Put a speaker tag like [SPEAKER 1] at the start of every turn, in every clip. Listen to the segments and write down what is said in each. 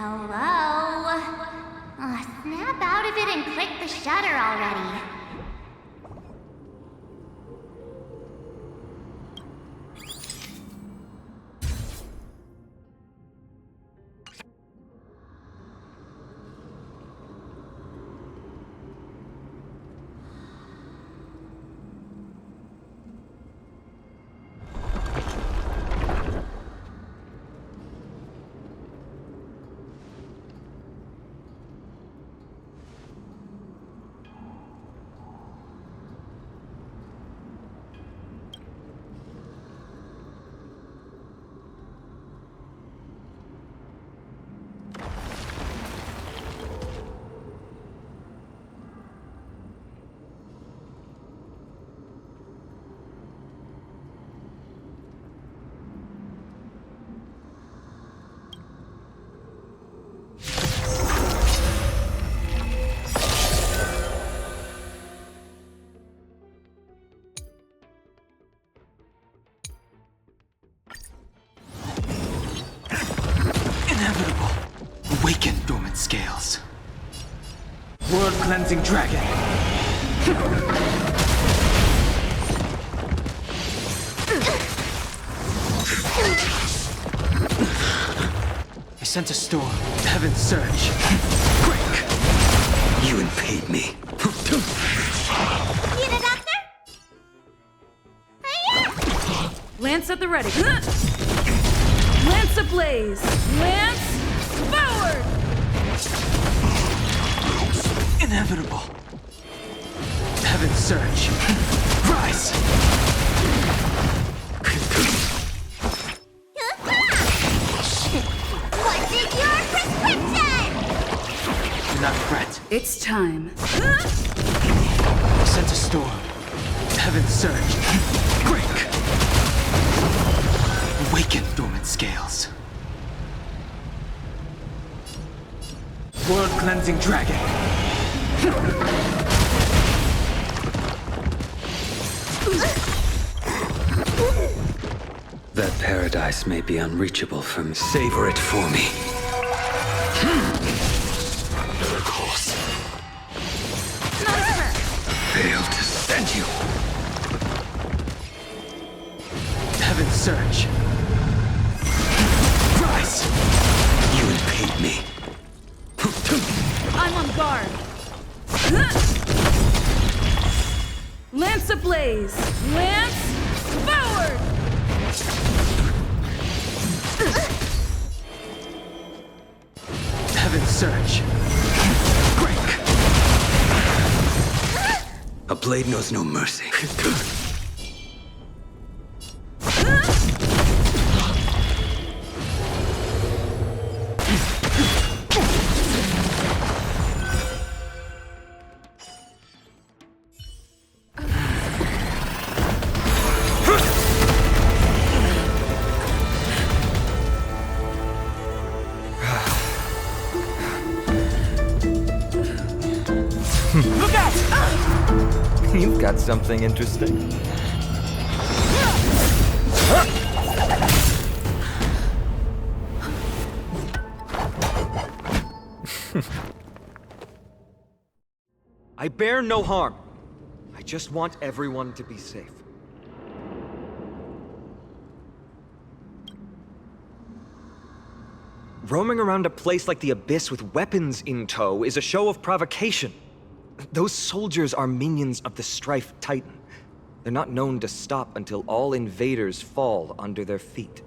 [SPEAKER 1] Hello? Snap out of it and click the shutter already.
[SPEAKER 2] Awaken dormant scales. World-cleansing dragon. I sent a storm. Heaven surge. Break. You impede me.
[SPEAKER 1] Need a doctor?
[SPEAKER 3] Lance at the ready. Lance ablaze. Lance forward!
[SPEAKER 2] Inevitable. Heaven surge. Rise.
[SPEAKER 1] What's in your prescription?
[SPEAKER 2] Do not fret.
[SPEAKER 3] It's time.
[SPEAKER 2] I sent a storm. Heaven surge. Break. Awaken dormant scales. World-cleansing dragon.
[SPEAKER 4] That paradise may be unreachable for me. Savor it for me. Another course. Failed to send you.
[SPEAKER 2] Heaven surge. Rise. You impede me.
[SPEAKER 3] I'm on guard. Lance ablaze. Lance forward!
[SPEAKER 2] Heaven surge. Break.
[SPEAKER 4] A blade knows no mercy.
[SPEAKER 2] Look out!
[SPEAKER 5] You've got something interesting.
[SPEAKER 6] I bear no harm. I just want everyone to be safe. Roaming around a place like the Abyss with weapons in tow is a show of provocation. Those soldiers are minions of the Strife Titan. They're not known to stop until all invaders fall under their feet.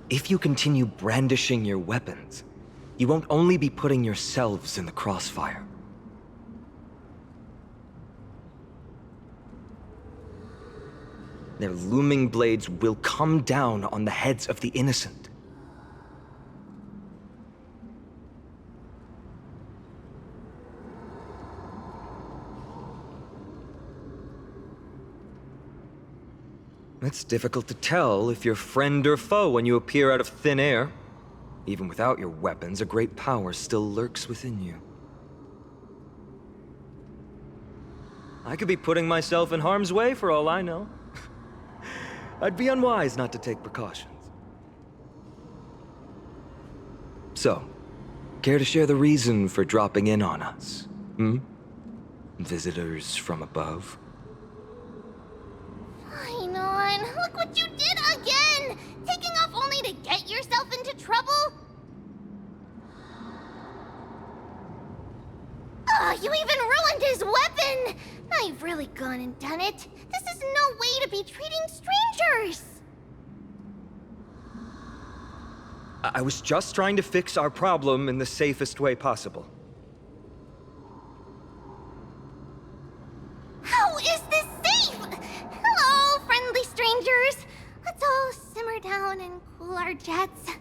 [SPEAKER 6] If you continue brandishing your weapons, you won't only be putting yourselves in the crossfire. Their looming blades will come down on the heads of the innocent. It's difficult to tell if you're friend or foe when you appear out of thin air. Even without your weapons, a great power still lurks within you. I could be putting myself in harm's way for all I know. I'd be unwise not to take precautions. So, care to share the reason for dropping in on us? Visitors from above?
[SPEAKER 1] Fine on. Look what you did again! Taking off only to get yourself into trouble? Ugh, you even ruined his weapon! Now you've really gone and done it. This is no way to be treating strangers!
[SPEAKER 6] I was just trying to fix our problem in the safest way possible.
[SPEAKER 1] How is this safe? Hello, friendly strangers. Let's all simmer down and cool our jets.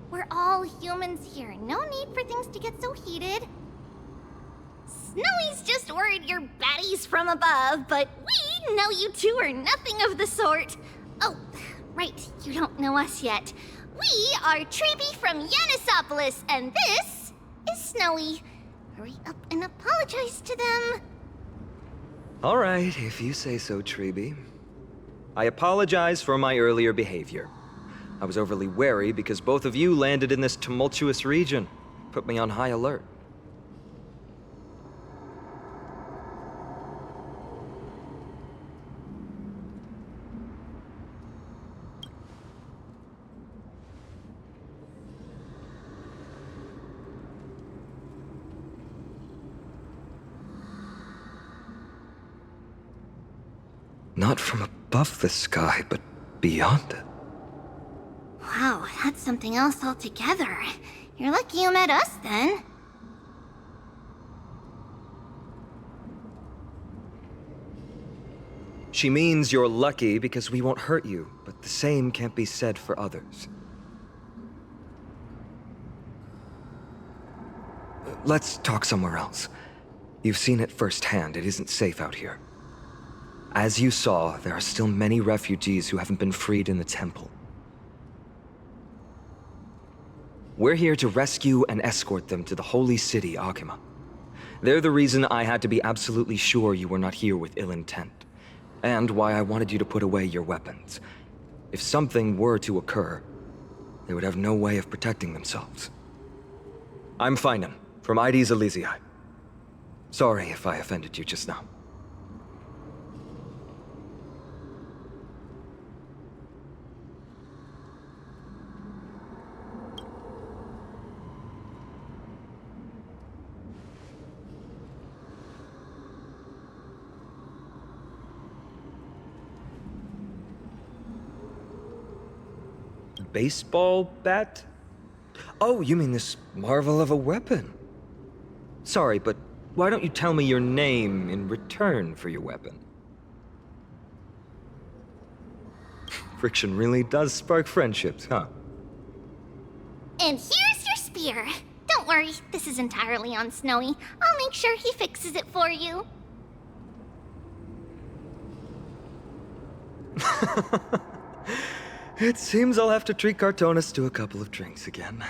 [SPEAKER 1] We're all humans here. No need for things to get so heated. Snowy's just worried you're baddies from above, but we know you two are nothing of the sort. Oh, right, you don't know us yet. We are Treeby from Yanisopolis, and this is Snowy. Hurry up and apologize to them.
[SPEAKER 6] All right, if you say so, Treeby. I apologize for my earlier behavior. I was overly wary because both of you landed in this tumultuous region. Put me on high alert. Not from above the sky, but beyond it.
[SPEAKER 1] Wow, that's something else altogether. You're lucky you met us then.
[SPEAKER 6] She means you're lucky because we won't hurt you, but the same can't be said for others. Let's talk somewhere else. You've seen it firsthand. It isn't safe out here. As you saw, there are still many refugees who haven't been freed in the temple. We're here to rescue and escort them to the holy city, Akima. They're the reason I had to be absolutely sure you were not here with ill intent, and why I wanted you to put away your weapons. If something were to occur, they would have no way of protecting themselves. I'm Finan, from ID's Elysiae. Sorry if I offended you just now. Baseball bat? Oh, you mean this marvel of a weapon? Sorry, but why don't you tell me your name in return for your weapon? Friction really does spark friendships, huh?
[SPEAKER 1] And here's your spear. Don't worry, this is entirely on Snowy. I'll make sure he fixes it for you.
[SPEAKER 6] It seems I'll have to treat Cartonis to a couple of drinks again.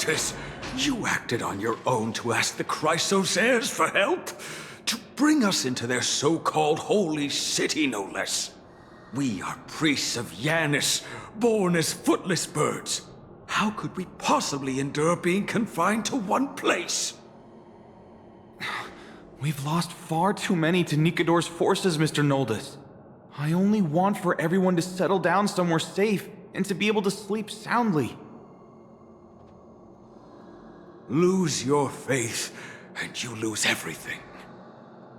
[SPEAKER 7] traitors! You acted on your own to ask the Chrysos heirs for help? To bring us into their so-called holy city, no less. We are priests of Yanis, born as footless birds. How could we possibly endure being confined to one place?
[SPEAKER 8] We've lost far too many to Nikador's forces, Mr. Noldus. I only want for everyone to settle down somewhere safe and to be able to sleep soundly.
[SPEAKER 7] Lose your faith, and you lose everything.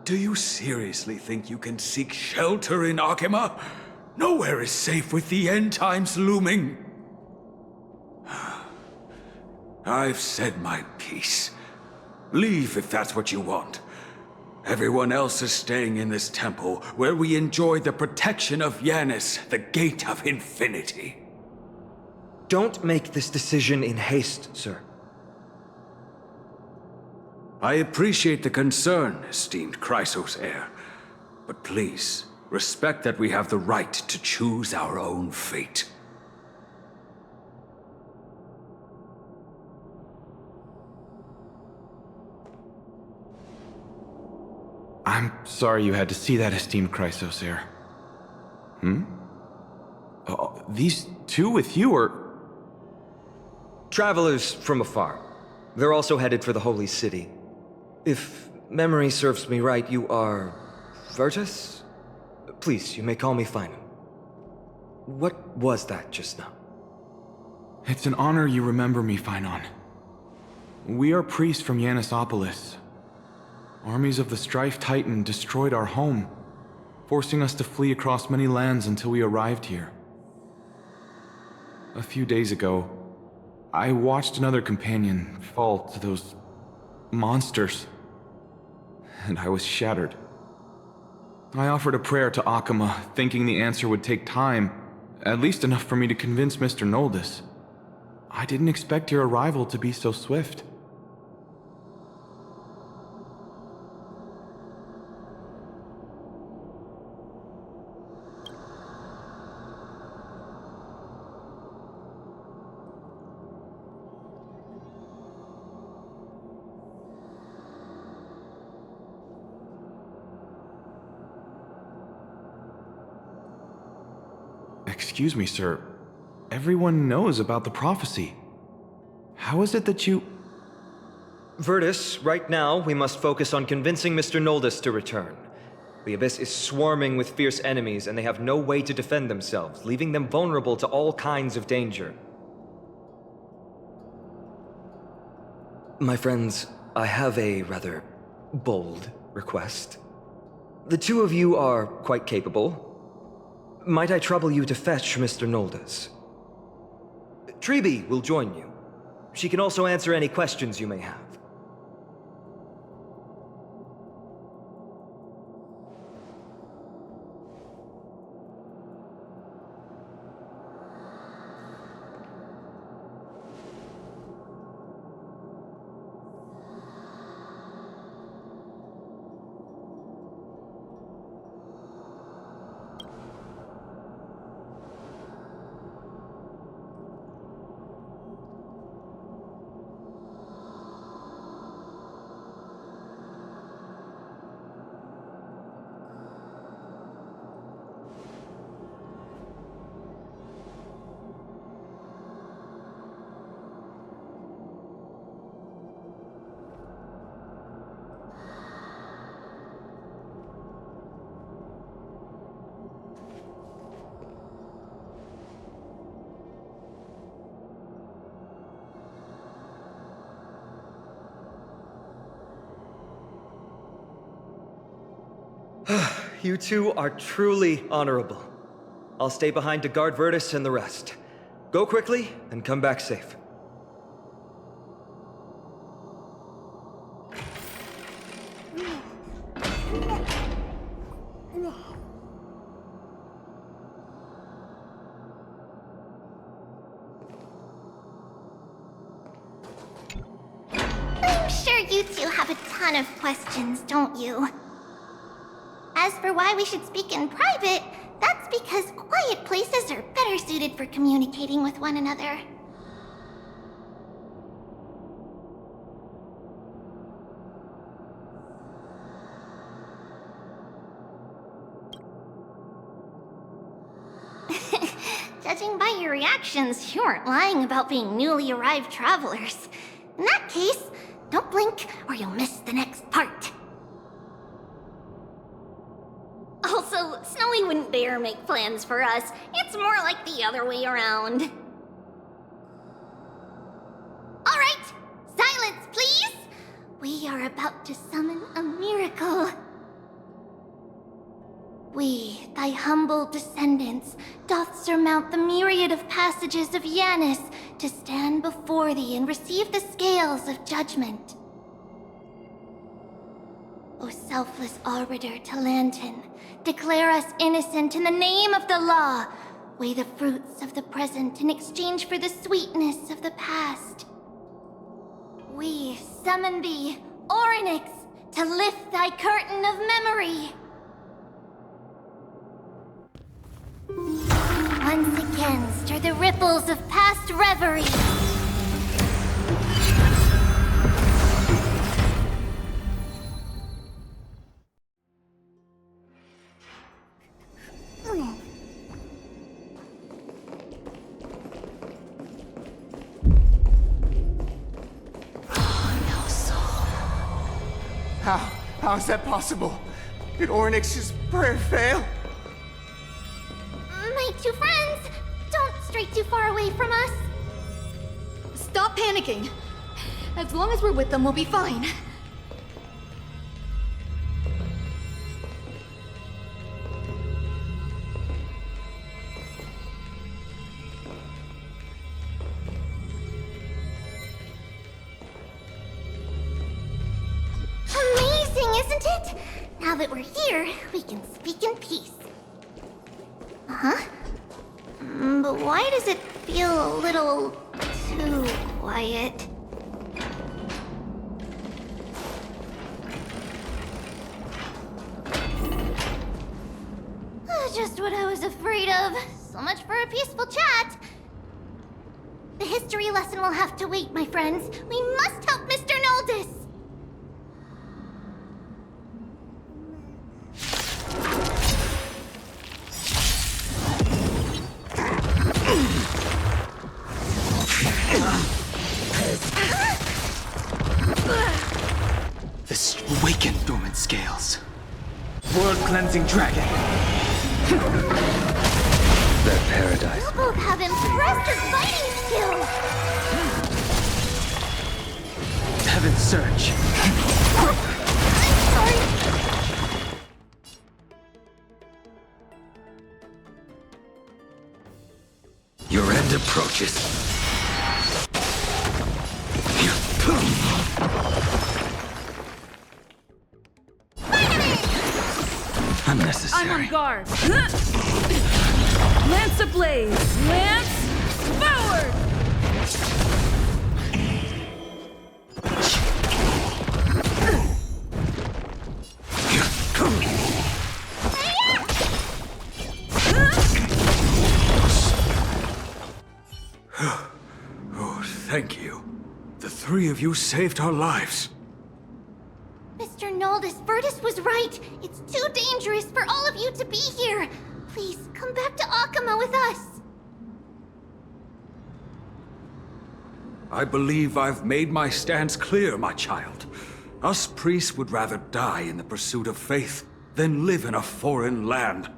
[SPEAKER 7] Do you seriously think you can seek shelter in Akima? Nowhere is safe with the end times looming. I've said my piece. Leave if that's what you want. Everyone else is staying in this temple, where we enjoy the protection of Yanis, the Gate of Infinity.
[SPEAKER 6] Don't make this decision in haste, sir.
[SPEAKER 7] I appreciate the concern, esteemed Chrysos heir. But please, respect that we have the right to choose our own fate.
[SPEAKER 8] I'm sorry you had to see that, esteemed Chrysos heir. These two with you are...
[SPEAKER 6] Travelers from afar. They're also headed for the Holy City. If memory serves me right, you are... Virtus? Please, you may call me Finan. What was that just now?
[SPEAKER 8] It's an honor you remember me, Finan. We are priests from Yanisopolis. Armies of the Strife Titan destroyed our home, forcing us to flee across many lands until we arrived here. A few days ago, I watched another companion fall to those monsters, and I was shattered. I offered a prayer to Akima, thinking the answer would take time, at least enough for me to convince Mr. Noldus. I didn't expect your arrival to be so swift. Excuse me, sir. Everyone knows about the prophecy. How is it that you...
[SPEAKER 6] Virtus, right now, we must focus on convincing Mr. Noldus to return. The Abyss is swarming with fierce enemies, and they have no way to defend themselves, leaving them vulnerable to all kinds of danger. My friends, I have a rather bold request. The two of you are quite capable. Might I trouble you to fetch Mr. Noldus? Treeby will join you. She can also answer any questions you may have. You two are truly honorable. I'll stay behind to guard Virtus and the rest. Go quickly and come back safe.
[SPEAKER 1] I'm sure you two have a ton of questions, don't you? As for why we should speak in private, that's because quiet places are better suited for communicating with one another. judging by your reactions, you weren't lying about being newly arrived travelers. In that case, don't blink or you'll miss the next part. Also, Snowy wouldn't dare make plans for us. It's more like the other way around. Alright, silence, please! We are about to summon a miracle. We, thy humble descendants, doth surmount the myriad of passages of Yanis to stand before thee and receive the scales of judgment. O selfless arbiter Talantin, declare us innocent in the name of the law. Weigh the fruits of the present in exchange for the sweetness of the past. We summon thee, Orynyx, to lift thy curtain of memory. Once again, stir the ripples of past reverie.
[SPEAKER 9] How is that possible? Did Orynyx's prayer fail?
[SPEAKER 1] My two friends, don't stray too far away from us.
[SPEAKER 10] Stop panicking. As long as we're with them, we'll be fine.
[SPEAKER 1] Amazing, isn't it? Now that we're here, we can speak in peace. Huh? But why does it feel a little too quiet? Just what I was afraid of. So much for a peaceful chat. The history lesson will have to wait, my friends. We must help Mr. Noldis.
[SPEAKER 2] This awakened dormant scales. World-cleansing dragon.
[SPEAKER 4] Their paradise.
[SPEAKER 1] You both have impressive fighting skills.
[SPEAKER 2] Heaven's Surge.
[SPEAKER 1] I'm sorry.
[SPEAKER 4] Your end approaches. Unnecessary.
[SPEAKER 3] I'm on guard. Lance ablaze. Lance forward.
[SPEAKER 7] Oh, thank you. The three of you saved our lives.
[SPEAKER 1] Mr. Noldis, Virtus was right. It's too dangerous for all of you to be here. Please, come back to Akama with us.
[SPEAKER 7] I believe I've made my stance clear, my child. Us priests would rather die in the pursuit of faith than live in a foreign land.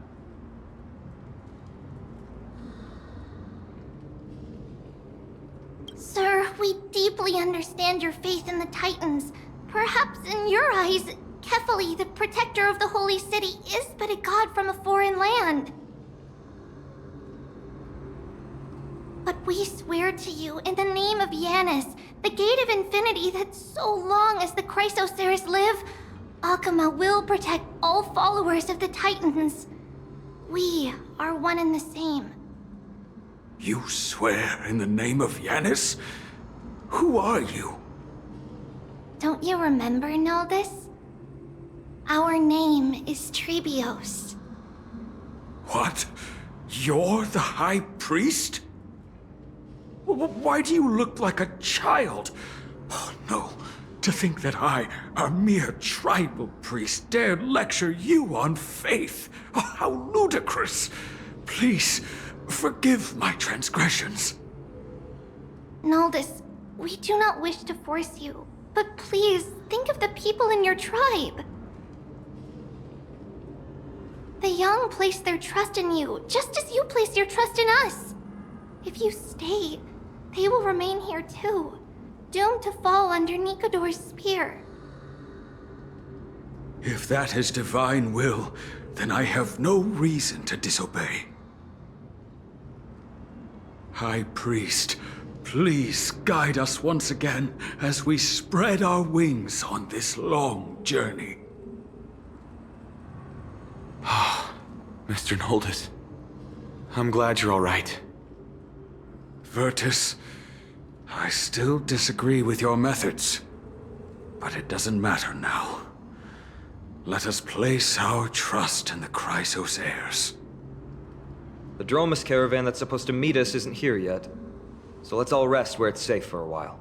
[SPEAKER 1] Sir, we deeply understand your faith in the Titans. Perhaps in your eyes, Kefali, the protector of the Holy City, is but a god from a foreign land. But we swear to you, in the name of Yanis, the Gate of Infinity, that so long as the Chrysoceres live, Akama will protect all followers of the Titans. We are one and the same.
[SPEAKER 7] You swear in the name of Yanis? Who are you?
[SPEAKER 1] Don't you remember, Noldis? Our name is Trebios.
[SPEAKER 7] What? You're the High Priest? Why do you look like a child? Oh, no. To think that I, a mere tribal priest, dared lecture you on faith. Oh, how ludicrous. Please, forgive my transgressions.
[SPEAKER 1] Noldus, we do not wish to force you, but please think of the people in your tribe. The young place their trust in you, just as you place your trust in us. If you stay, they will remain here too, doomed to fall under Nikodor's spear.
[SPEAKER 7] If that is divine will, then I have no reason to disobey. High Priest, please guide us once again as we spread our wings on this long journey.
[SPEAKER 8] Mr. Noldus, I'm glad you're all right.
[SPEAKER 7] Virtus, I still disagree with your methods, but it doesn't matter now. Let us place our trust in the Chrysos heirs.
[SPEAKER 6] The Dromus caravan that's supposed to meet us isn't here yet, so let's all rest where it's safe for a while.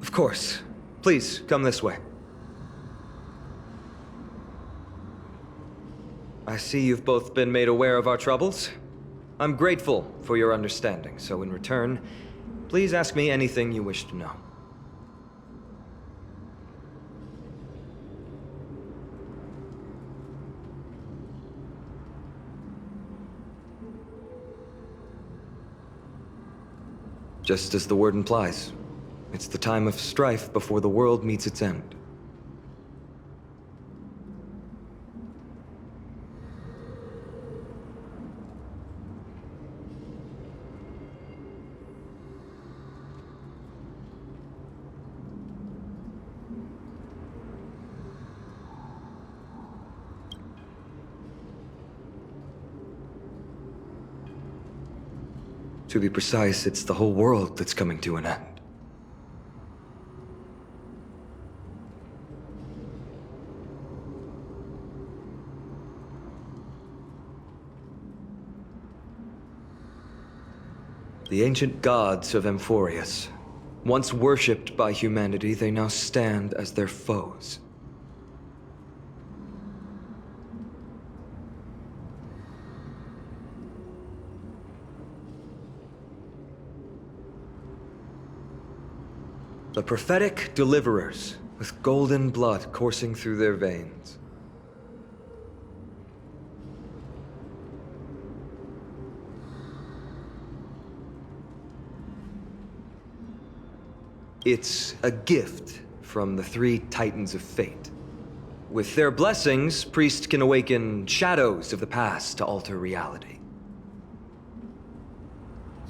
[SPEAKER 6] Of course. Please, come this way. I see you've both been made aware of our troubles. I'm grateful for your understanding, so in return, please ask me anything you wish to know. Just as the word implies, it's the time of strife before the world meets its end. To be precise, it's the whole world that's coming to an end. The ancient gods of Amphorius. Once worshipped by humanity, they now stand as their foes. The prophetic deliverers, with golden blood coursing through their veins. It's a gift from the three Titans of Fate. With their blessings, priests can awaken shadows of the past to alter reality.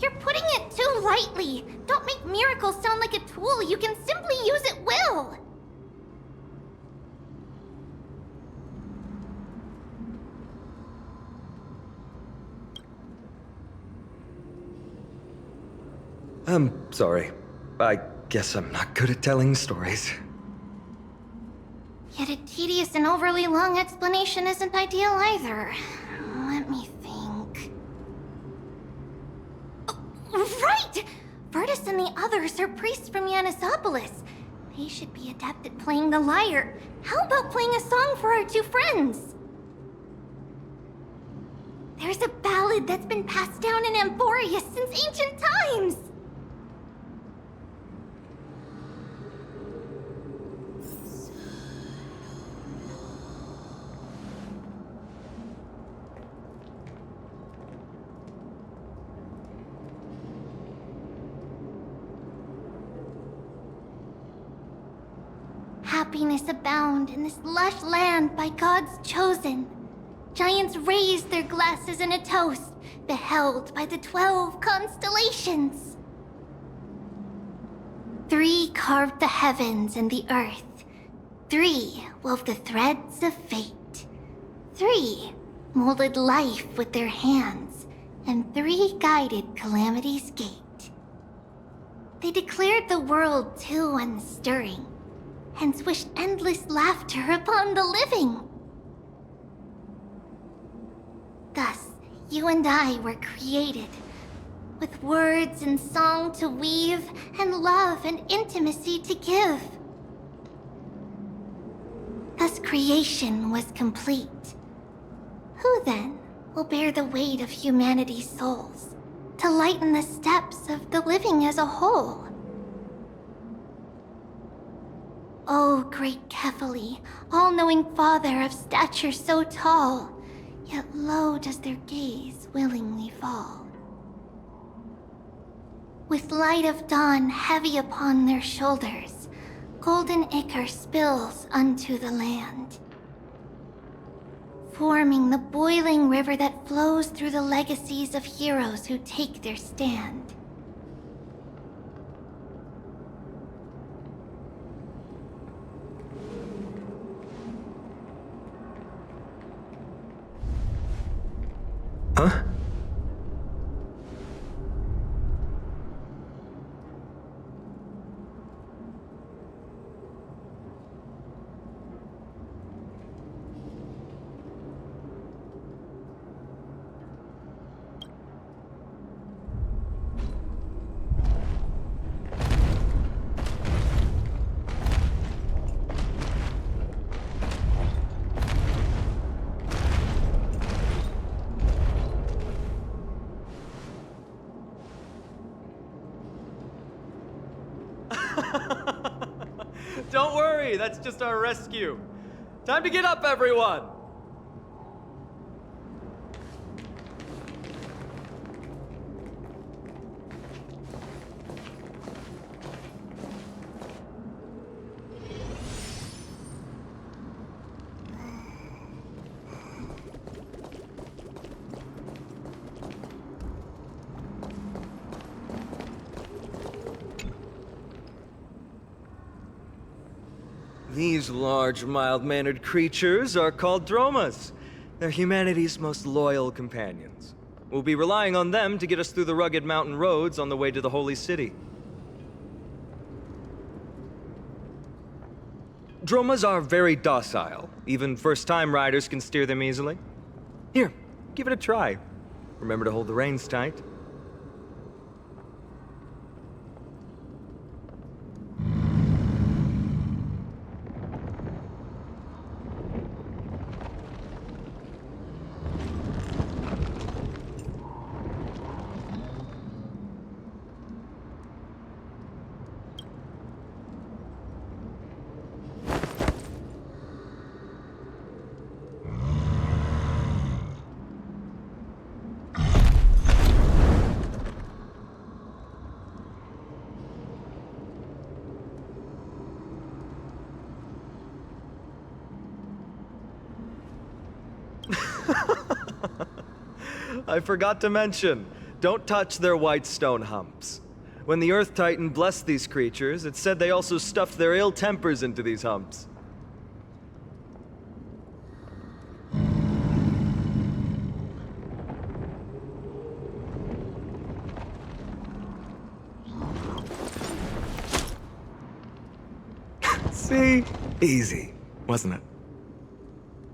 [SPEAKER 1] You're putting it too lightly. Don't make miracles sound like a tool. You can simply use at will.
[SPEAKER 6] I'm sorry. I guess I'm not good at telling stories.
[SPEAKER 1] Yet a tedious and overly long explanation isn't ideal either. Let me think. Oh, right! Virtus and the others are priests from Yanisopolis. They should be adept at playing the lyre. How about playing a song for our two friends? There's a ballad that's been passed down in Amphorius since ancient times. Happiness abound in this lush land by God's chosen. Giants raise their glasses in a toast, beheld by the 12 constellations. 3 carved the heavens and the earth. 3 wove the threads of fate. 3 molded life with their hands, and 3 guided calamity's gate. They declared the world too unstirring, hence wished endless laughter upon the living. you and I were created. With words and song to weave, and love and intimacy to give. Thus creation was complete. Who then will bear the weight of humanity's souls, to lighten the steps of the living as a whole? O great Kephali, all-knowing father of stature so tall, yet low does their gaze willingly fall. With light of dawn heavy upon their shoulders, golden ichor spills unto the land, forming the boiling river that flows through the legacies of heroes who take their stand.
[SPEAKER 6] Huh?
[SPEAKER 2] Don't worry, that's just our rescue. Time to get up, everyone!
[SPEAKER 6] These large, mild-mannered creatures are called dromas. They're humanity's most loyal companions. We'll be relying on them to get us through the rugged mountain roads on the way to the Holy City. Dromas are very docile. Even first-time riders can steer them easily. Here, give it a try. Remember to hold the reins tight. I forgot to mention, don't touch their white stone humps. When the Earth Titan blessed these creatures, it said they also stuffed their ill tempers into these humps. See? Easy, wasn't it?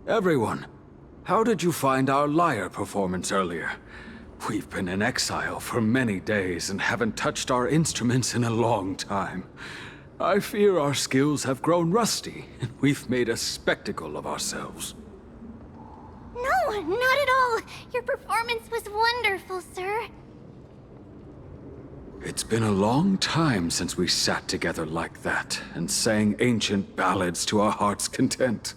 [SPEAKER 7] Everyone, how did you find our lyre performance earlier? We've been in exile for many days and haven't touched our instruments in a long time. I fear our skills have grown rusty, and we've made a spectacle of ourselves.
[SPEAKER 1] No, not at all. Your performance was wonderful, sir.
[SPEAKER 7] It's been a long time since we sat together like that and sang ancient ballads to our heart's content.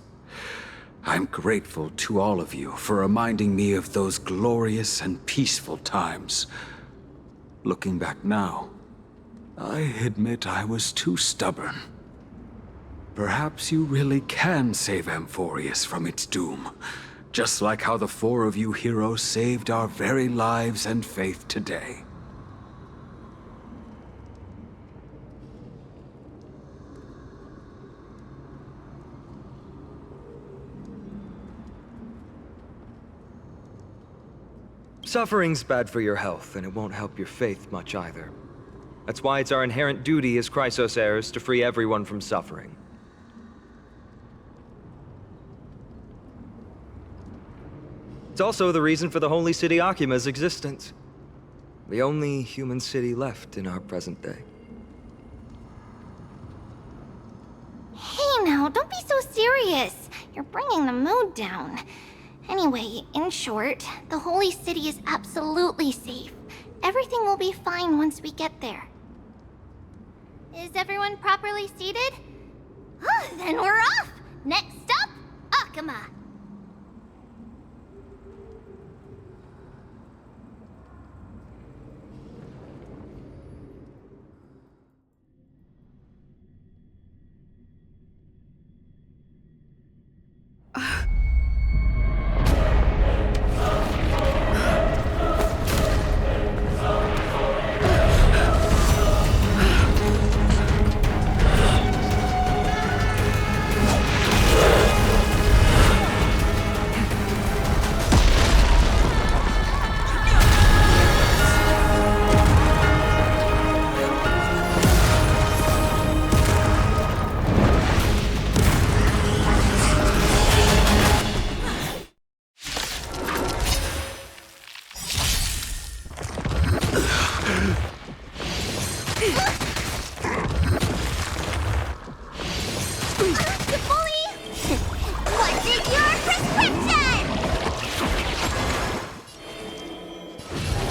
[SPEAKER 7] I'm grateful to all of you for reminding me of those glorious and peaceful times. Looking back now, I admit I was too stubborn. Perhaps you really can save Amphorius from its doom, just like how the four of you heroes saved our very lives and faith today.
[SPEAKER 6] Suffering's bad for your health, and it won't help your faith much either. That's why it's our inherent duty as Chrysos heirs to free everyone from suffering. It's also the reason for the Holy City Akima's existence. The only human city left in our present day.
[SPEAKER 1] Hey now, don't be so serious. You're bringing the mood down. Anyway, in short, the Holy City is absolutely safe. Everything will be fine once we get there. Is everyone properly seated? Then we're off! Next stop, Akuma.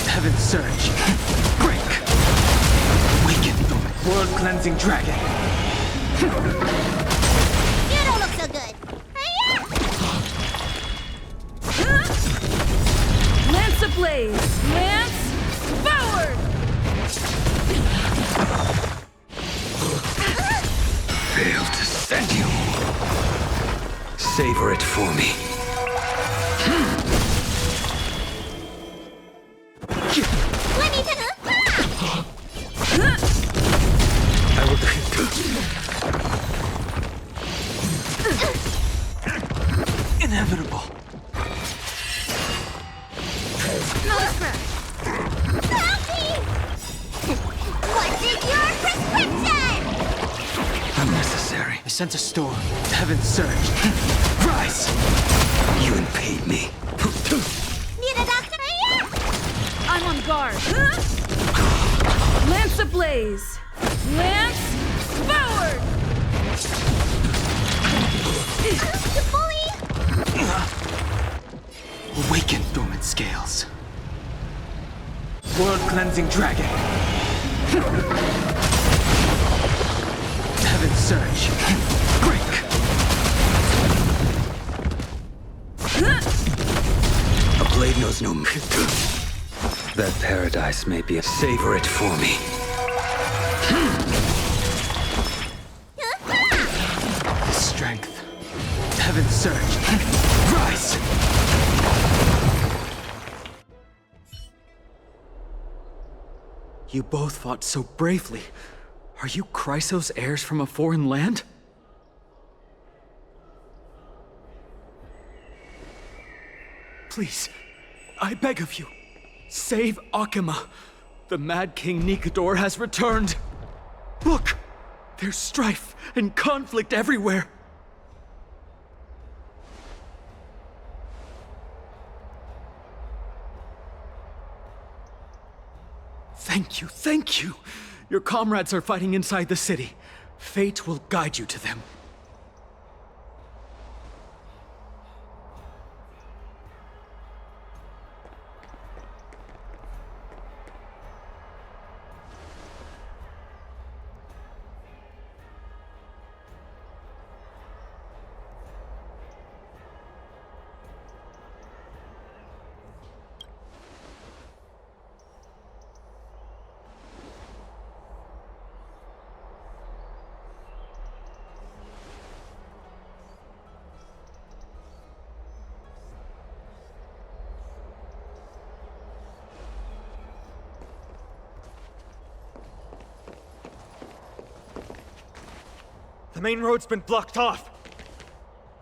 [SPEAKER 11] Heaven's Surge. Break. Weaken the world-cleansing dragon.
[SPEAKER 1] You don't look so good.
[SPEAKER 3] Lance ablaze! Lance forward!
[SPEAKER 4] Failed to send you. Savor it for me.
[SPEAKER 6] I will
[SPEAKER 11] Inevitable.
[SPEAKER 1] What's in your prescription?
[SPEAKER 4] Unnecessary.
[SPEAKER 11] I sense a storm. Heaven's Surge. Rise!
[SPEAKER 4] You impede me.
[SPEAKER 1] Need a doctor?
[SPEAKER 3] I'm on guard. Lance ablaze! Lance forward!
[SPEAKER 11] Awaken dormant scales. World-cleansing dragon. Heaven's Surge. Break.
[SPEAKER 4] A blade knows no mercy. That paradise may be a savor it for me.
[SPEAKER 11] Strength. Heaven's Surge. Rise! You both fought so bravely. Are you Chrysos heirs from a foreign land? Please, I beg of you, save Akuma. The Mad King Nikador has returned. Look, there's strife and conflict everywhere. Thank you, thank you. Your comrades are fighting inside the city. Fate will guide you to them.
[SPEAKER 6] The main road's been blocked off.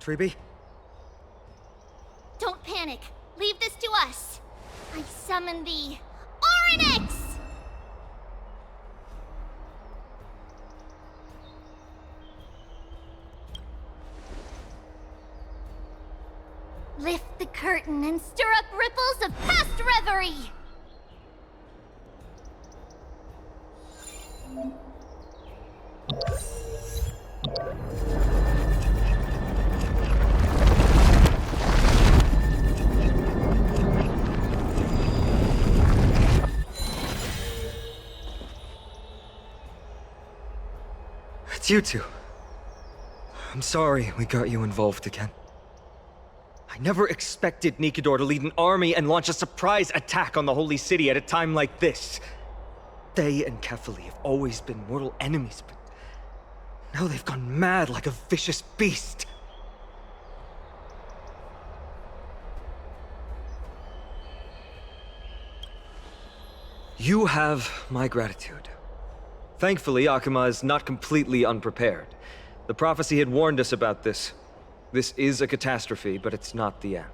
[SPEAKER 6] Treeby?
[SPEAKER 1] Don't panic. Leave this to us. I summon the Oryx! Lift the curtain and stir up ripples of past reverie!
[SPEAKER 6] It's you two. I'm sorry we got you involved again. I never expected Nikador to lead an army and launch a surprise attack on the Holy City at a time like this. They and Kefali have always been mortal enemies, but now they've gone mad like a vicious beast. You have my gratitude. Thankfully, Akuma is not completely unprepared. The prophecy had warned us about this. This is a catastrophe, but it's not the end.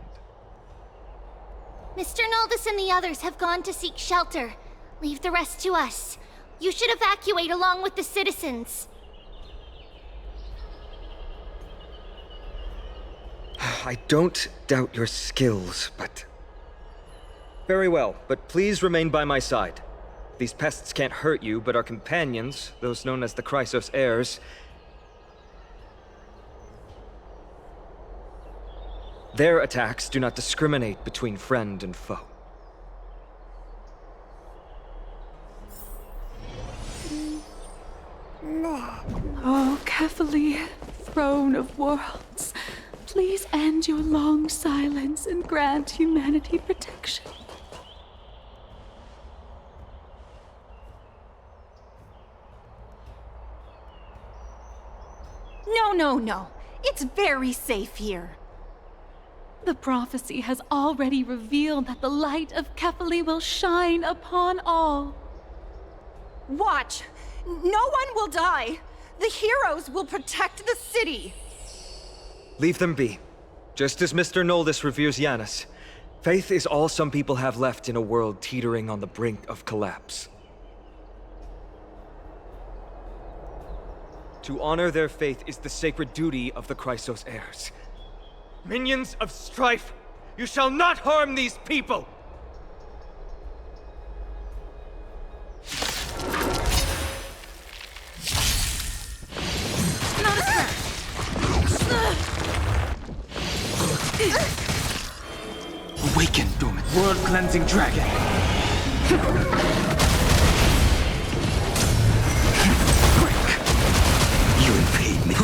[SPEAKER 1] Mr. Noldus and the others have gone to seek shelter. Leave the rest to us. You should evacuate along with the citizens.
[SPEAKER 6] I don't doubt your skills, but... Very well, but please remain by my side. These pests can't hurt you, but our companions, those known as the Chrysos heirs... Their attacks do not discriminate between friend and foe.
[SPEAKER 12] Oh, Kefali, throne of worlds, please end your long silence and grant humanity protection.
[SPEAKER 13] No. It's very safe here.
[SPEAKER 12] The prophecy has already revealed that the light of Kefali will shine upon all.
[SPEAKER 13] Watch! No one will die! The heroes will protect the city!
[SPEAKER 6] Leave them be. Just as Mr. Noldus reveres Janus, faith is all some people have left in a world teetering on the brink of collapse. To honor their faith is the sacred duty of the Chrysos heirs. Minions of strife, you shall not harm these people!
[SPEAKER 11] Awaken, dormant world-cleansing dragon!
[SPEAKER 7] You invade me.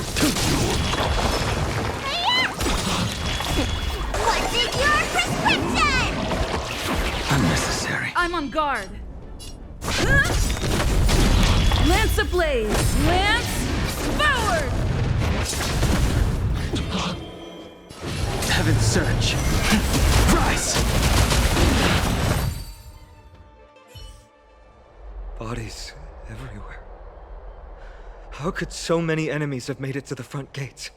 [SPEAKER 1] What's in your prescription?
[SPEAKER 7] Unnecessary.
[SPEAKER 3] I'm on guard. Lance ablaze! Lance forward!
[SPEAKER 11] Heaven surge! Rise!
[SPEAKER 6] Bodies everywhere. How could so many enemies have made it to the front gates?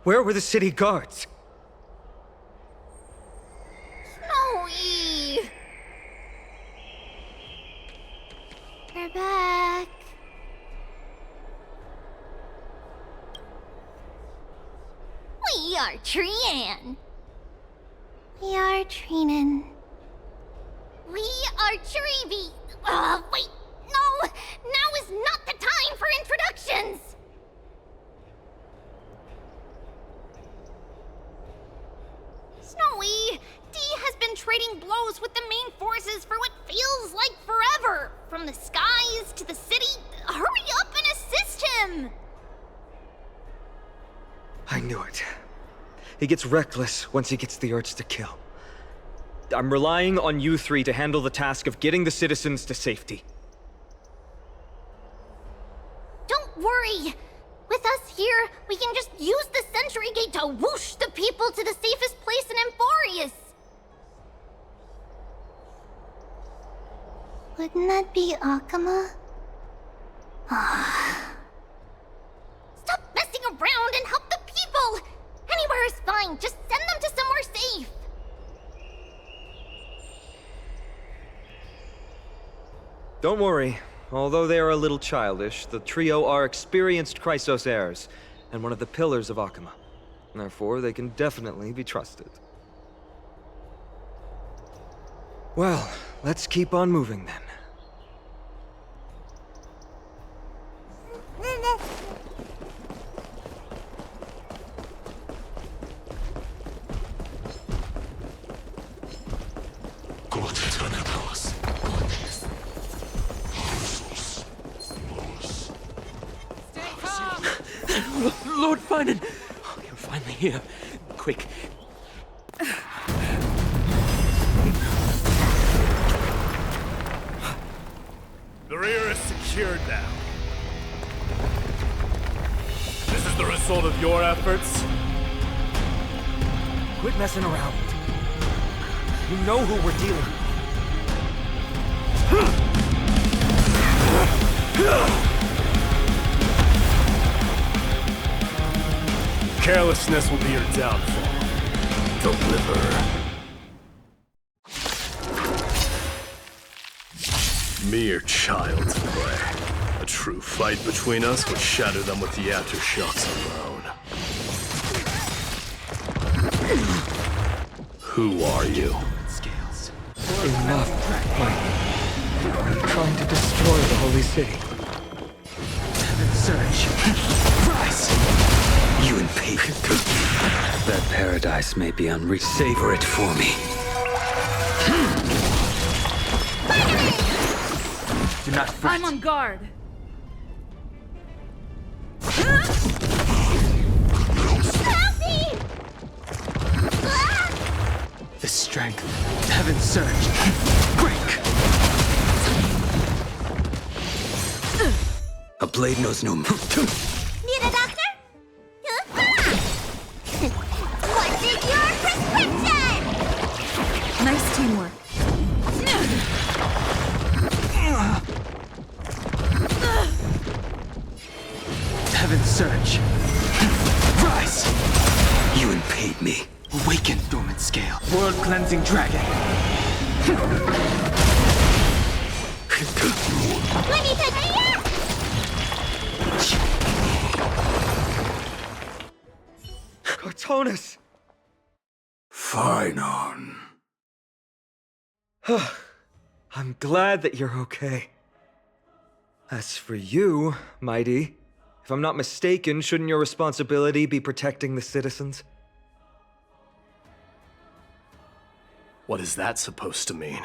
[SPEAKER 6] Where were the city guards?
[SPEAKER 1] Snowy! We're back. We are Trian. We are Trinan. We are Trevi. Wait, no! Now is not the time for introductions! Snowy, D has been trading blows with the main forces for what feels like forever. From the skies to the city. Hurry up and assist him!
[SPEAKER 6] I knew it. He gets reckless once he gets the urge to kill. I'm relying on you three to handle the task of getting the citizens to safety.
[SPEAKER 1] Don't worry! With us here, we can just use the Sentry Gate to whoosh the people to the safest place in Emporius! Wouldn't that be Akuma? Stop messing around and help the people! Anywhere is fine, just send them to somewhere safe!
[SPEAKER 6] Don't worry. Although they are a little childish, the trio are experienced Chrysos heirs, and one of the pillars of Akuma. Therefore, they can definitely be trusted. Well, let's keep on moving then.
[SPEAKER 11] Lord Finan! You're finally here. Quick.
[SPEAKER 14] The rear is secured now. This is the result of your efforts?
[SPEAKER 6] Quit messing around. You know who we're dealing with.
[SPEAKER 14] Carelessness will be your downfall. Deliver. Mere child's play. A true fight between us would shatter them with the aftershocks alone. Who are you?
[SPEAKER 11] Scales.
[SPEAKER 6] Enough, Mike. I'm trying to destroy the Holy City.
[SPEAKER 11] Heaven surge. Rise!
[SPEAKER 4] You impede. That paradise may be unreached. Savor it for me.
[SPEAKER 11] Do not fret.
[SPEAKER 3] I'm on guard.
[SPEAKER 1] Help me!
[SPEAKER 11] The strength. Heaven surge. Break!
[SPEAKER 4] A blade knows no...
[SPEAKER 1] Need a doctor? What's in your prescription?
[SPEAKER 3] Nice teamwork.
[SPEAKER 11] Heaven surge. Rise!
[SPEAKER 4] You impede me.
[SPEAKER 11] Awaken, dormant scale. World cleansing dragon.
[SPEAKER 1] We need to here!
[SPEAKER 6] Cortonus!
[SPEAKER 7] Finan.
[SPEAKER 6] I'm glad that you're okay. As for you, Mighty, if I'm not mistaken, shouldn't your responsibility be protecting the citizens?
[SPEAKER 14] What is that supposed to mean?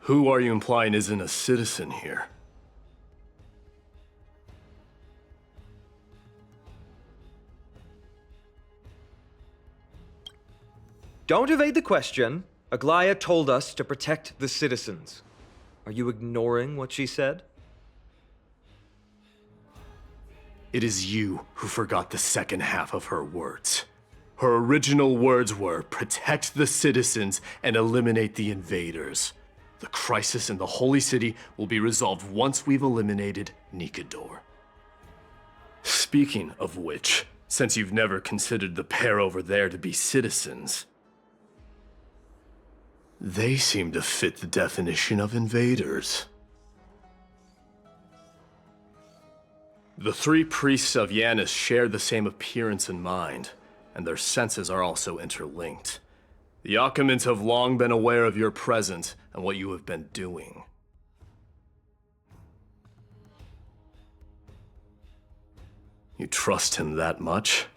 [SPEAKER 14] Who are you implying isn't a citizen here?
[SPEAKER 6] Don't evade the question. Aglaia told us to protect the citizens. Are you ignoring what she said?
[SPEAKER 14] It is you who forgot the second half of her words. Her original words were, protect the citizens and eliminate the invaders. The crisis in the Holy City will be resolved once we've eliminated Nikador. Speaking of which, since you've never considered the pair over there to be citizens, they seem to fit the definition of invaders. The three priests of Yanis share the same appearance and mind, and their senses are also interlinked. The Achaemins have long been aware of your presence and what you have been doing. You trust him that much?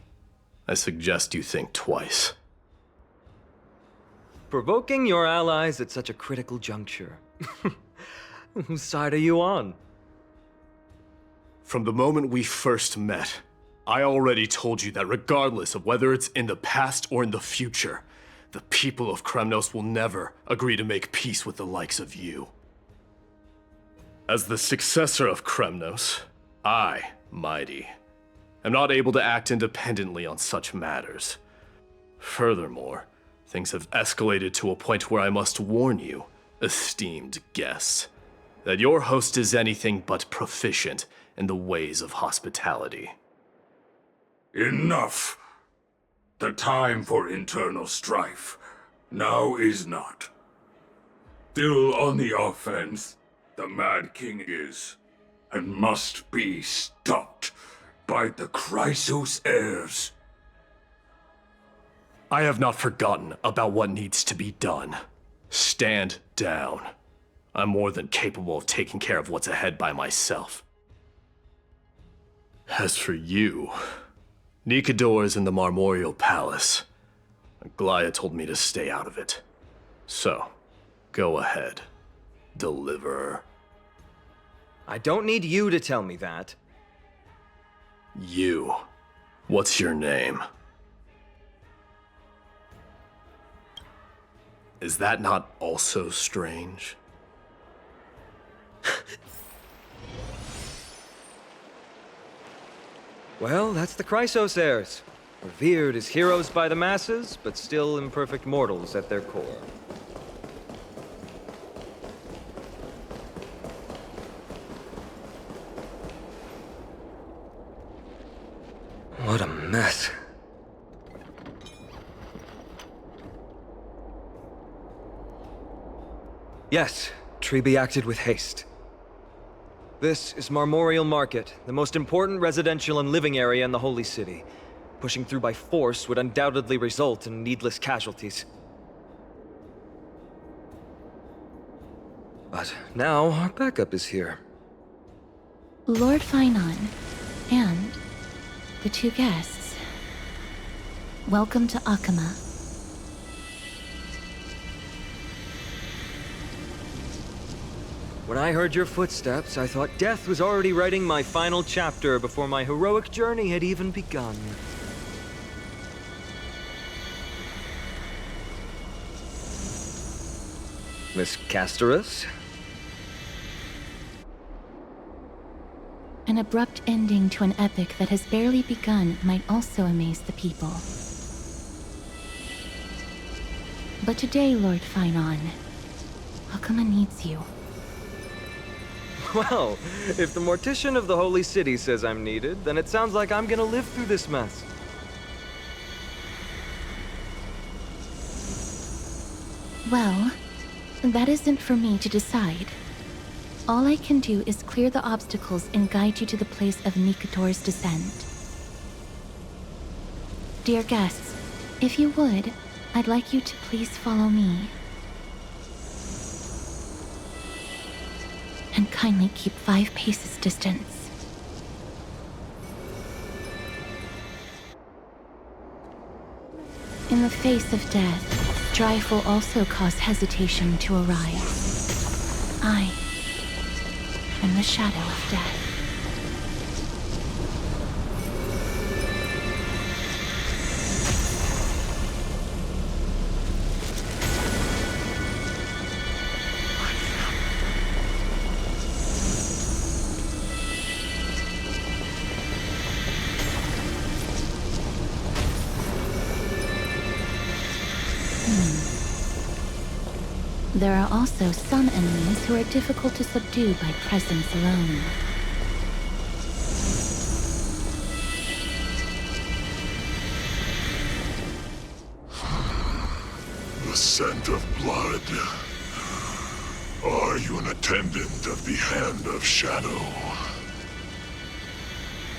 [SPEAKER 14] I suggest you think twice.
[SPEAKER 6] Provoking your allies at such a critical juncture. Whose side are you on?
[SPEAKER 14] From the moment we first met, I already told you that regardless of whether it's in the past or in the future, the people of Kremnos will never agree to make peace with the likes of you. As the successor of Kremnos, I, Mighty, am not able to act independently on such matters. Furthermore, things have escalated to a point where I must warn you, esteemed guests, that your host is anything but proficient in the ways of hospitality.
[SPEAKER 7] Enough. The time for internal strife now is not. Still on the offense, the Mad King is, and must be stopped by the Chrysos heirs.
[SPEAKER 14] I have not forgotten about what needs to be done. Stand down. I'm more than capable of taking care of what's ahead by myself. As for you, Nikador is in the Marmorial Palace. Glaya told me to stay out of it. So, go ahead. Deliver.
[SPEAKER 6] I don't need you to tell me that.
[SPEAKER 14] You. What's your name? Is that not also strange?
[SPEAKER 6] Well, that's the Chrysos heirs. Revered as heroes by the masses, but still imperfect mortals at their core. What a mess. Yes, Treby acted with haste. This is Marmorial Market, the most important residential and living area in the Holy City. Pushing through by force would undoubtedly result in needless casualties. But now our backup is here.
[SPEAKER 15] Lord Finon, and the two guests. Welcome to Akama.
[SPEAKER 6] When I heard your footsteps, I thought death was already writing my final chapter before my heroic journey had even begun. Miss Castorus?
[SPEAKER 15] An abrupt ending to an epic that has barely begun might also amaze the people. But today, Lord Finon, Akama needs you.
[SPEAKER 6] Well, if the Mortician of the Holy City says I'm needed, then it sounds like I'm gonna live through this mess.
[SPEAKER 15] Well, that isn't for me to decide. All I can do is clear the obstacles and guide you to the place of Nikador's descent. Dear guests, if you would, I'd like you to please follow me. And kindly keep 5 paces distance. In the face of death, strife will also cause hesitation to arise. I am the shadow of death. There are also some enemies who are difficult to subdue by presence alone.
[SPEAKER 16] The scent of blood. Are you an attendant of the Hand of Shadow?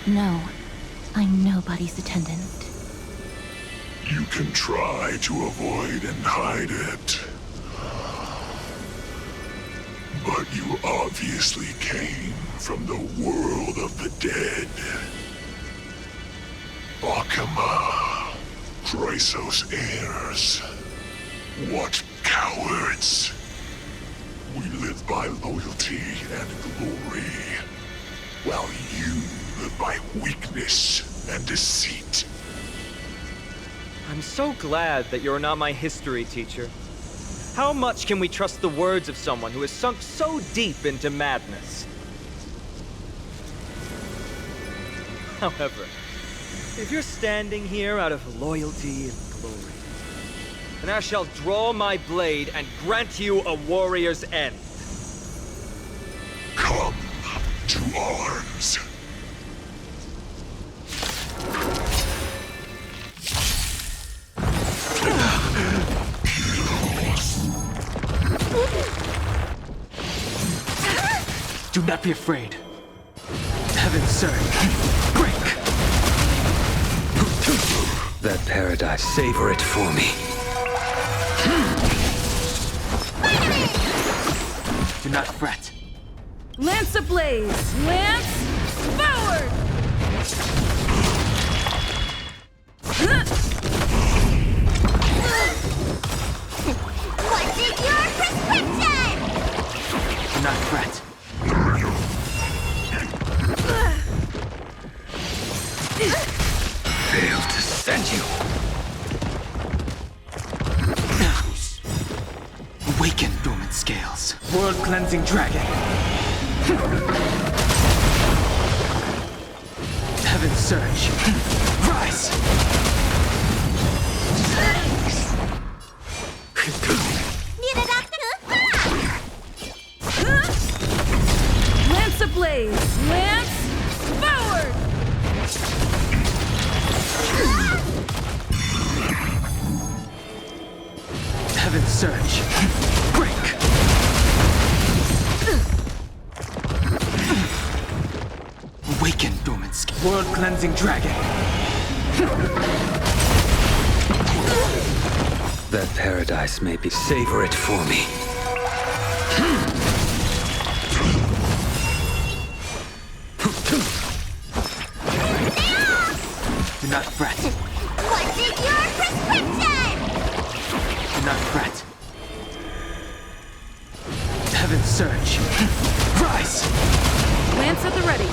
[SPEAKER 15] No, I'm nobody's attendant.
[SPEAKER 16] You can try to avoid and hide it. But you obviously came from the world of the dead. Akama, Chrysos heirs. What cowards! We live by loyalty and glory, while you live by weakness and deceit.
[SPEAKER 6] I'm so glad that you're not my history teacher. How much can we trust the words of someone who has sunk so deep into madness? However, if you're standing here out of loyalty and glory, then I shall draw my blade and grant you a warrior's end.
[SPEAKER 16] Come to arms.
[SPEAKER 11] Do not be afraid. Heaven, sir, break!
[SPEAKER 4] That paradise, savor it for me.
[SPEAKER 1] Finally!
[SPEAKER 11] Do not fret.
[SPEAKER 12] Lance ablaze! Lance forward!
[SPEAKER 1] What's in your prescription?
[SPEAKER 11] Do not fret.
[SPEAKER 4] Failed to send you.
[SPEAKER 11] Awaken, dormant scales. World-cleansing dragon. Heaven's surge. Rise!
[SPEAKER 1] Need a doctor?
[SPEAKER 12] Lance ablaze! Lance forward!
[SPEAKER 11] Heaven's surge. Break! Awaken, dormant scales. World-cleansing dragon.
[SPEAKER 4] That paradise may be. Savor it for me.
[SPEAKER 11] Do not fret.
[SPEAKER 1] What's in your prescription?
[SPEAKER 11] Do not fret. Heaven's surge. Rise!
[SPEAKER 12] Lance at the ready.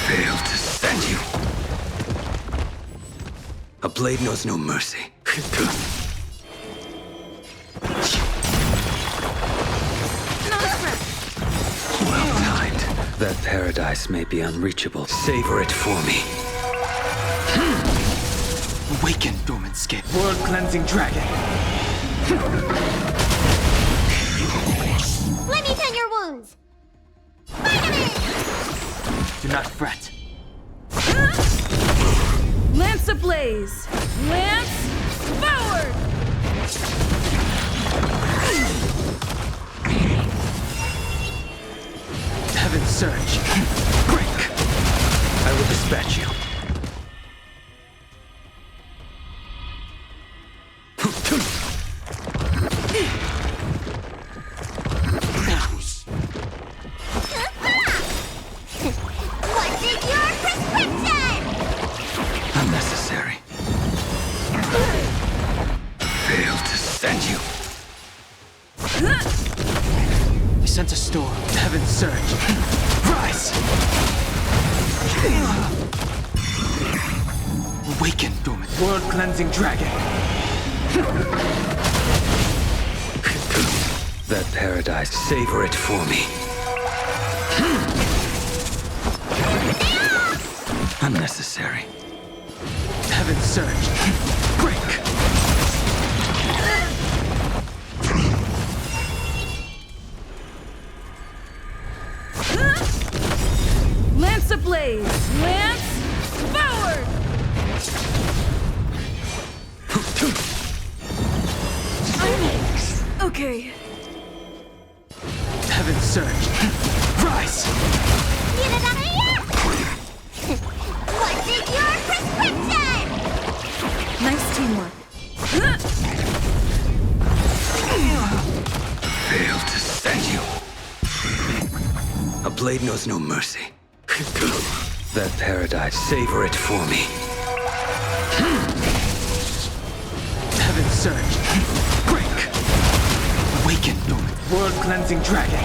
[SPEAKER 4] Failed to send you. A blade knows no mercy. Well timed. That paradise may be unreachable. Savor it for me.
[SPEAKER 11] Awaken, dormant scale. World-cleansing dragon.
[SPEAKER 1] Let me tend your wounds.
[SPEAKER 11] Do not fret.
[SPEAKER 12] Lance ablaze! Lance forward!
[SPEAKER 11] Heaven's surge. Break! I will dispatch you.
[SPEAKER 1] What's in your prescription?
[SPEAKER 4] Unnecessary. Failed to send you.
[SPEAKER 11] I sense a storm. Heaven's surge. Rise! Awaken, dormant. World-cleansing dragon.
[SPEAKER 4] That paradise. Savor it for me. Unnecessary.
[SPEAKER 11] Heaven's surge. Break!
[SPEAKER 12] Lance ablaze! Lance forward! Okay.
[SPEAKER 11] Heaven's surge. Rise!
[SPEAKER 1] Need a doctor here? What's in your prescription?
[SPEAKER 12] Nice teamwork.
[SPEAKER 4] Failed to send you. A blade knows no mercy. That paradise. Savor it for me.
[SPEAKER 11] Heaven's surge. Break! Awaken, dormant. World-cleansing dragon.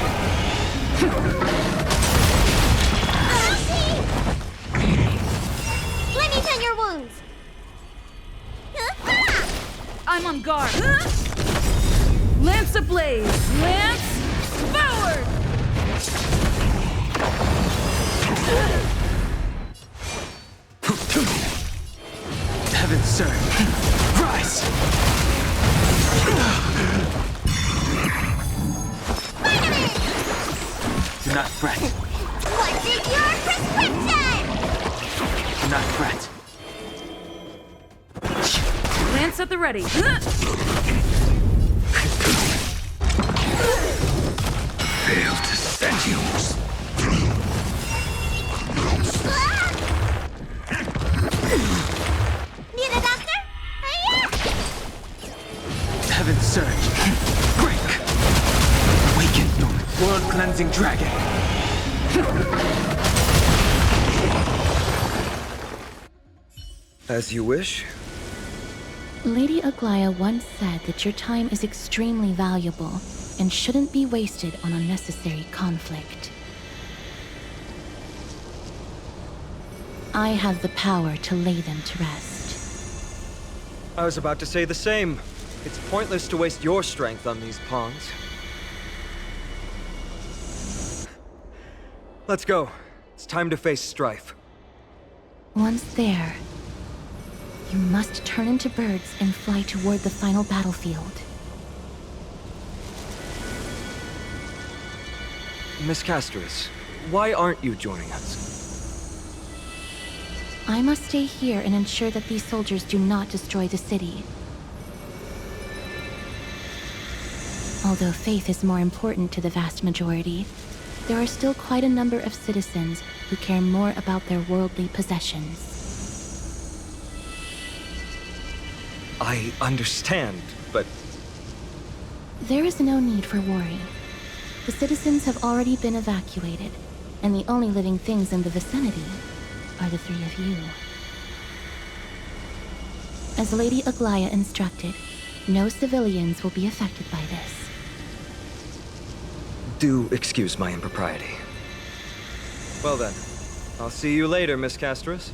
[SPEAKER 1] Let me tend your wounds.
[SPEAKER 12] I'm on guard. Lance ablaze! Lance forward!
[SPEAKER 11] Heaven's surge. Rise! Do not fret.
[SPEAKER 1] What's in your prescription?
[SPEAKER 11] Do not fret.
[SPEAKER 12] Lance at the ready.
[SPEAKER 4] Failed to send you.
[SPEAKER 1] Need a doctor?
[SPEAKER 11] cleansing dragon.
[SPEAKER 6] As you wish.
[SPEAKER 15] Lady Aglaya once said that your time is extremely valuable and shouldn't be wasted on unnecessary conflict. I have the power to lay them to rest.
[SPEAKER 6] I was about to say the same. It's pointless to waste your strength on these pawns. Let's go. It's time to face strife.
[SPEAKER 15] Once there, you must turn into birds and fly toward the final battlefield.
[SPEAKER 6] Miss Castris, why aren't you joining us?
[SPEAKER 15] I must stay here and ensure that these soldiers do not destroy the city. Although faith is more important to the vast majority, there are still quite a number of citizens who care more about their worldly possessions.
[SPEAKER 6] I understand, but...
[SPEAKER 15] There is no need for worry. The citizens have already been evacuated, and the only living things in the vicinity are the three of you. As Lady Aglaya instructed, no civilians will be affected by this.
[SPEAKER 6] Do excuse my impropriety. Well then, I'll see you later, Miss Castris.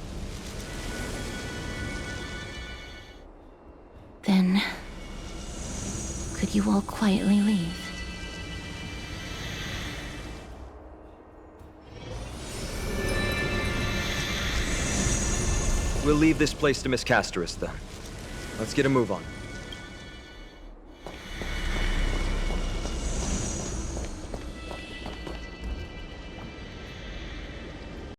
[SPEAKER 15] Then, could you all quietly leave?
[SPEAKER 6] We'll leave this place to Miss Castris, then. Let's get a move on.